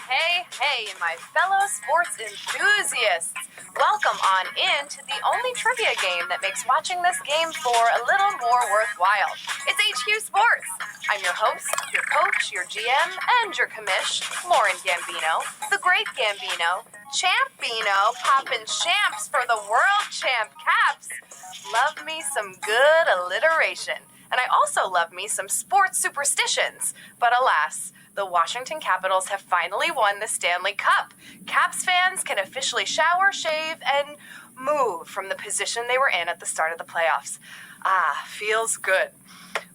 Hey, my fellow sports enthusiasts. Welcome on in to the only trivia game that makes watching this game for a little more worthwhile. It's HQ Sports. I'm your host, your coach, your GM, and your commish, Lauren Gambino, the great Gambino, Champino, poppin' champs for the world champ caps. Love me some good alliteration. And I also love me some sports superstitions. But alas, the Washington Capitals have finally won the Stanley Cup. Caps fans can officially shower, shave, and move from the position they were in at the start of the playoffs. Feels good.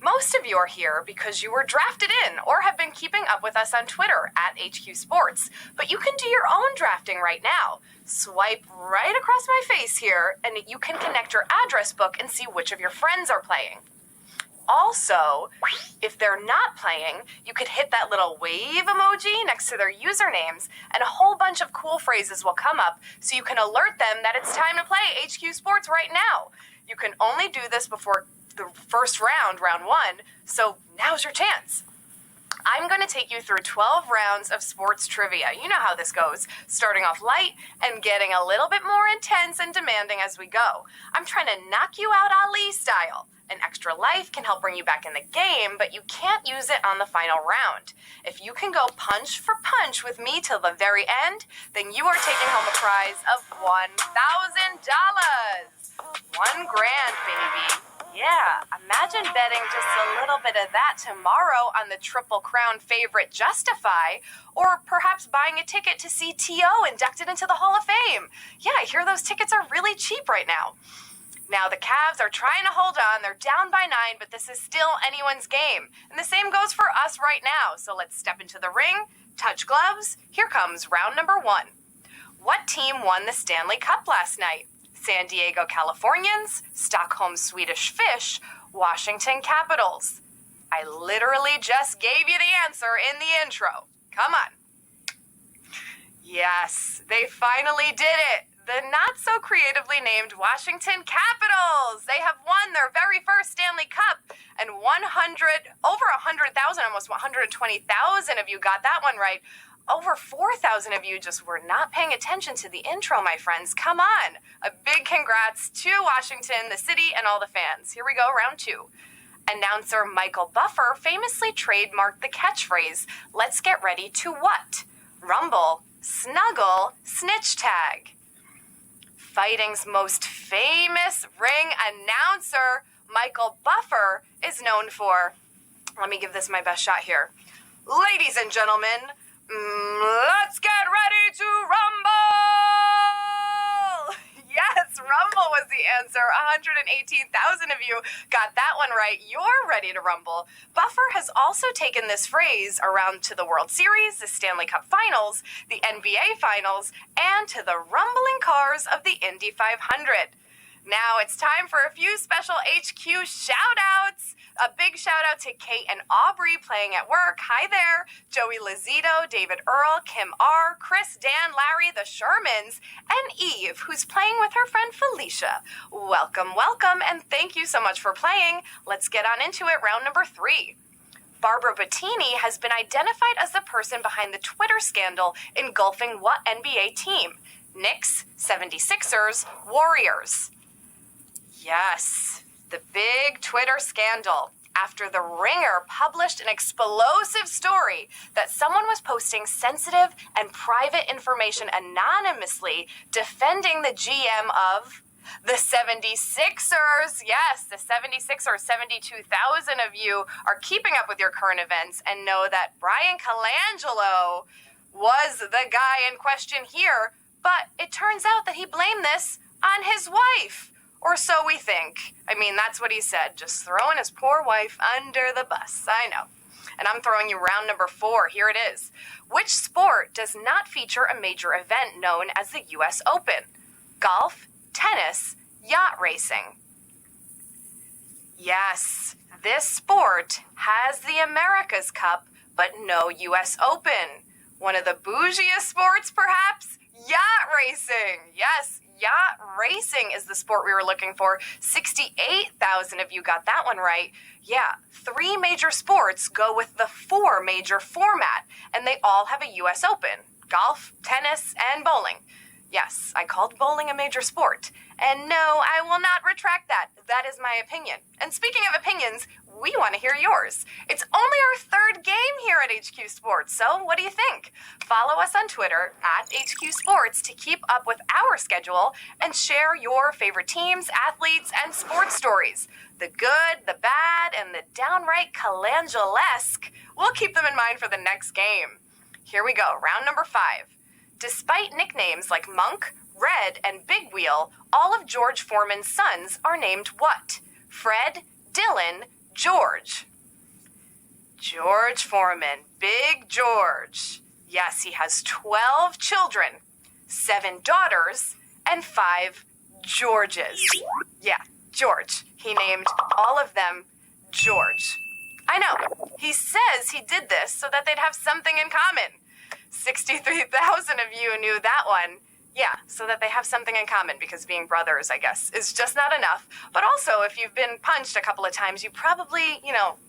Most of you are here because you were drafted in or have been keeping up with us on Twitter at HQ Sports. But you can do your own drafting right now. Swipe right across my face here, and you can connect your address book and see which of your friends are playing. Also, if they're not playing, you could hit that little wave emoji next to their usernames, and a whole bunch of cool phrases will come up so you can alert them that it's time to play HQ Sports right now. You can only do this before the first round, round one, so now's your chance. I'm going to take you through 12 rounds of sports trivia. You know how this goes, starting off light and getting a little bit more intense and demanding as we go. I'm trying to knock you out Ali style. An extra life can help bring you back in the game, but you can't use it on the final round. If you can go punch for punch with me till the very end, then you are taking home a prize of $1,000. $1,000, baby. Yeah, imagine betting just a little bit of that tomorrow on the Triple Crown favorite Justify, or perhaps buying a ticket to see T.O. inducted into the Hall of Fame. Yeah, I hear those tickets are really cheap right now. Now, the Cavs are trying to hold on. They're down by 9, but this is still anyone's game. And the same goes for us right now. So let's step into the ring, touch gloves. Here comes round number 1. What team won the Stanley Cup last night? San Diego Californians, Stockholm Swedish Fish, Washington Capitals. I literally just gave you the answer in the intro. Come on. Yes, they finally did it. The not-so-creatively named Washington Capitals. They have won their very first Stanley Cup, and over 100,000, almost 120,000 of you got that one right. Over 4,000 of you just were not paying attention to the intro, my friends. Come on. A big congrats to Washington, the city, and all the fans. Here we go, round 2. Announcer Michael Buffer famously trademarked the catchphrase, "Let's get ready to what?" Rumble, snuggle, snitch tag. Fighting's most famous ring announcer, Michael Buffer, is known for, let me give this my best shot here. Ladies and gentlemen, let's get ready to rumble! Yes, rumble was the answer. 118,000 of you got that one right. You're ready to rumble. Buffer has also taken this phrase around to the World Series, the Stanley Cup Finals, the NBA Finals, and to the rumbling cars of the Indy 500. Now it's time for a few special HQ shout-outs. A big shout-out to Kate and Aubrey playing at work. Hi there. Joey Lozito, David Earl, Kim R., Chris, Dan, Larry, the Shermans, and Eve, who's playing with her friend Felicia. Welcome, welcome, and thank you so much for playing. Let's get on into it, round number 3. Barbara Bettini has been identified as the person behind the Twitter scandal engulfing what NBA team? Knicks, 76ers, Warriors. Yes, the big Twitter scandal after The Ringer published an explosive story that someone was posting sensitive and private information anonymously defending the GM of the 76ers. Yes, the 76ers, 72,000 of you are keeping up with your current events and know that Brian Colangelo was the guy in question here, but it turns out that he blamed this on his wife. Or so we think. I mean, that's what he said, just throwing his poor wife under the bus. I know. And I'm throwing you round number 4. Here it is. Which sport does not feature a major event known as the U.S. Open? Golf, tennis, yacht racing. Yes, this sport has the America's Cup, but no U.S. Open. One of the bougiest sports, perhaps? Yacht racing. Yes, yacht racing is the sport we were looking for. 68,000 of you got that one right. Yeah, 3 major sports go with the 4 major format, and they all have a U.S. Open: golf, tennis, and bowling. Yes, I called bowling a major sport. And no, I will not retract that. That is my opinion. And speaking of opinions, we want to hear yours. It's only our 3rd game here at HQ Sports, so what do you think? Follow us on Twitter at HQ Sports to keep up with our schedule and share your favorite teams, athletes, and sports stories. The good, the bad, and the downright Colangelo-esque. We'll keep them in mind for the next game. Here we go, round number 5. Despite nicknames like Monk, Red, and Big Wheel, all of George Foreman's sons are named what? Fred, Dylan, George. George Foreman, Big George. Yes, he has 12 children, 7 daughters, and 5 Georges. Yeah, George. He named all of them George. I know. He says he did this so that they'd have something in common. 63,000 of you knew that one. Yeah, so that they have something in common, because being brothers, I guess, is just not enough. But also, if you've been punched a couple of times, you probably,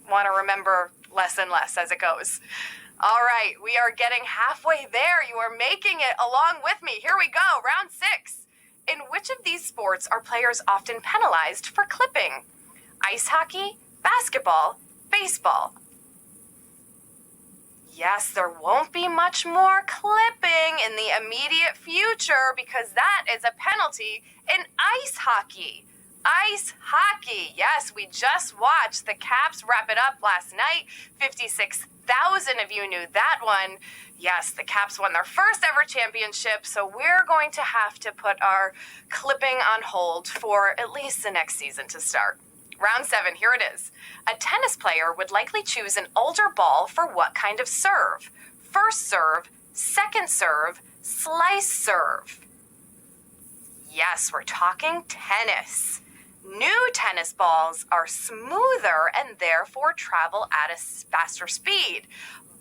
want to remember less and less as it goes. All right, we are getting halfway there. You are making it along with me. Here we go, round 6. In which of these sports are players often penalized for clipping? Ice hockey, basketball, baseball. Yes, there won't be much more clipping in the immediate future, because that is a penalty in ice hockey. Ice hockey. Yes, we just watched the Caps wrap it up last night. 56,000 of you knew that one. Yes, the Caps won their first ever championship, so we're going to have to put our clipping on hold for at least the next season to start. Round 7, here it is. A tennis player would likely choose an older ball for what kind of serve? First serve, second serve, slice serve. Yes, we're talking tennis. New tennis balls are smoother and therefore travel at a faster speed.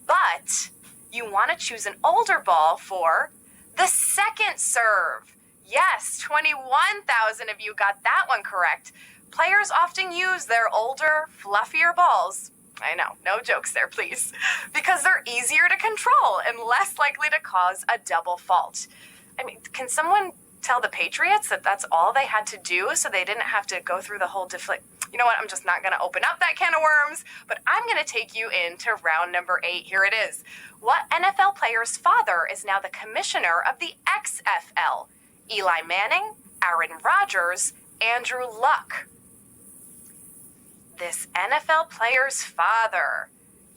But you want to choose an older ball for the second serve. Yes, 21,000 of you got that one correct. Players often use their older, fluffier balls. I know, no jokes there, please. Because they're easier to control and less likely to cause a double fault. I mean, can someone tell the Patriots that that's all they had to do so they didn't have to go through the whole You know what, I'm just not going to open up that can of worms, but I'm going to take you into round number 8. Here it is. What NFL player's father is now the commissioner of the XFL? Eli Manning, Aaron Rodgers, Andrew Luck. This NFL player's father.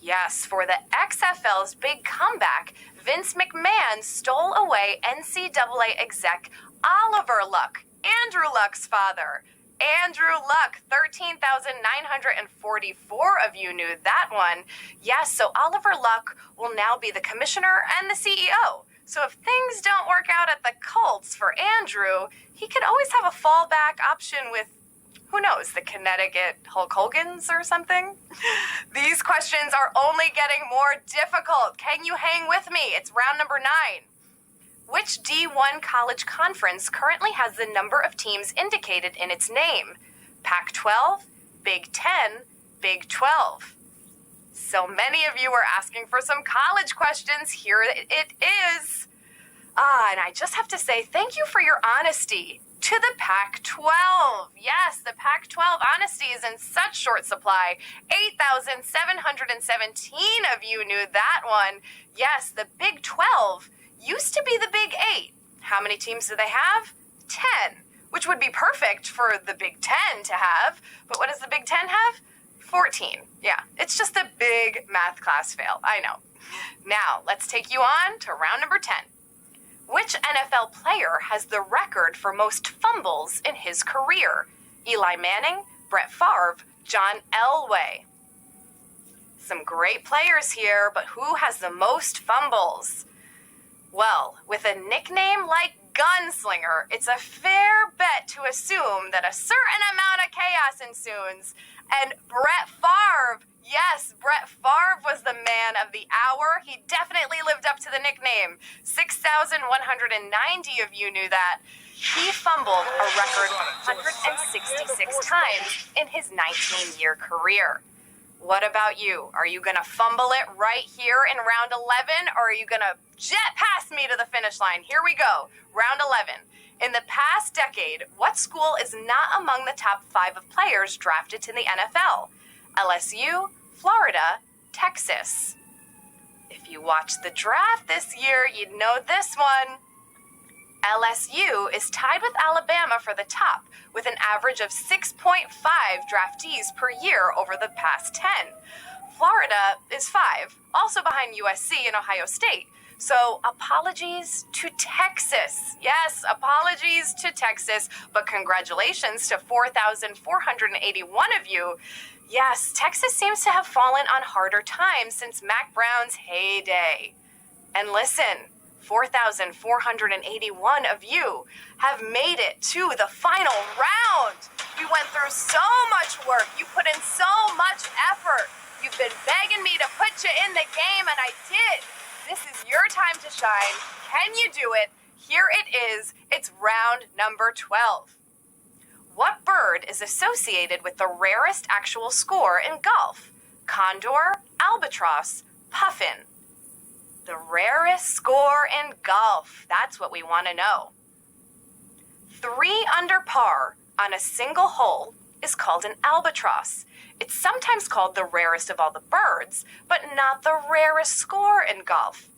Yes, for the XFL's big comeback, Vince McMahon stole away NCAA exec Oliver Luck, Andrew Luck's father. Andrew Luck, 13,944 of you knew that one. Yes, so Oliver Luck will now be the commissioner and the CEO. So if things don't work out at the Colts for Andrew, he could always have a fallback option with, who knows, the Connecticut Hulk Hogan's or something? These questions are only getting more difficult. Can you hang with me? It's round number 9. Which D1 college conference currently has the number of teams indicated in its name? Pac-12, Big 10, Big 12. So many of you were asking for some college questions. Here it is. And I just have to say thank you for your honesty to the Pac-12. Yes, the Pac-12 honesty is in such short supply. 8,717 of you knew that one. Yes, the Big 12 used to be the Big 8. How many teams do they have? 10, which would be perfect for the Big 10 to have. But what does the Big 10 have? 14. Yeah, it's just a big math class fail. I know. Now, let's take you on to round number 10. Which NFL player has the record for most fumbles in his career? Eli Manning, Brett Favre, John Elway. Some great players here, but who has the most fumbles? Well, with a nickname like gunslinger, it's a fair bet to assume that a certain amount of chaos ensues. And Brett Favre, yes, Brett Favre was the man of the hour. He definitely lived up to the nickname. 6,190 of you knew that. He fumbled a record 166 times in his 19-year career. What about you? Are you going to fumble it right here in round 11, or are you going to jet past me to the finish line? Here we go. Round 11. In the past decade, what school is not among the top 5 of players drafted to the NFL? LSU, Florida, Texas. If you watched the draft this year, you'd know this one. LSU is tied with Alabama for the top, with an average of 6.5 draftees per year over the past 10. Florida is 5, also behind USC and Ohio State. So apologies to Texas. Yes, apologies to Texas, but congratulations to 4,481 of you. Yes, Texas seems to have fallen on harder times since Mac Brown's heyday. And listen, 4,481 of you have made it to the final round. We went through so much work. You put in so much effort. You've been begging me to put you in the game, and I did. This is your time to shine. Can you do it? Here it is. It's round number 12. What bird is associated with the rarest actual score in golf? Condor, albatross, puffin. The rarest score in golf. That's what we want to know. 3 under par on a single hole is called an albatross. It's sometimes called the rarest of all the birds, but not the rarest score in golf.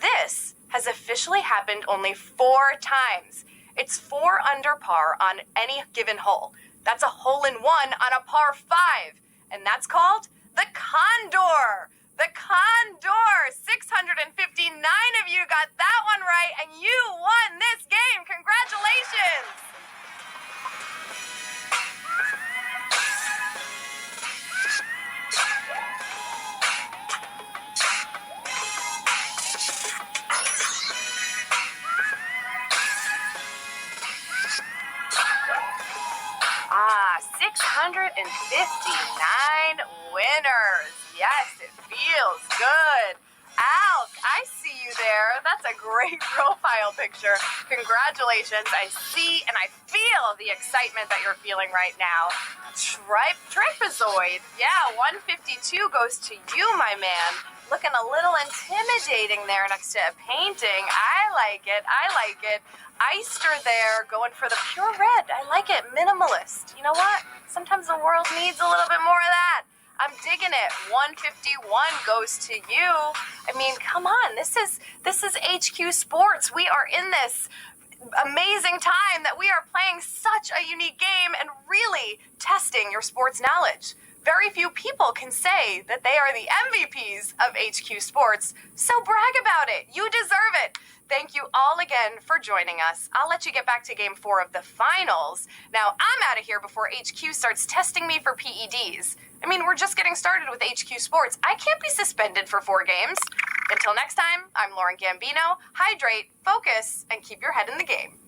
This has officially happened only 4 times. It's 4 under par on any given hole. That's a hole-in-one on a par 5, and that's called the condor. The condor! 659 of you got that one right, and you won this game. Congratulations! Ah, 659 winners. Yes, it feels good. Alk, I see you there. That's a great profile picture. Congratulations. I see and I feel the excitement that you're feeling right now. Trapezoid. Yeah, 152 goes to you, my man. Looking a little intimidating there next to a painting. I like it. I like it. Eister there, going for the pure red. I like it. Minimalist. You know what? Sometimes the world needs a little bit more of that. I'm digging it. 151 goes to you. I mean, come on. This is HQ Sports. We are in this amazing time that we are playing such a unique game and really testing your sports knowledge. Very few people can say that they are the MVPs of HQ Sports, so brag about it. You deserve it. Thank you all again for joining us. I'll let you get back to Game 4 of the finals. Now, I'm out of here before HQ starts testing me for PEDs. I mean, we're just getting started with HQ Sports. I can't be suspended for 4 games. Until next time, I'm Lauren Gambino. Hydrate, focus, and keep your head in the game.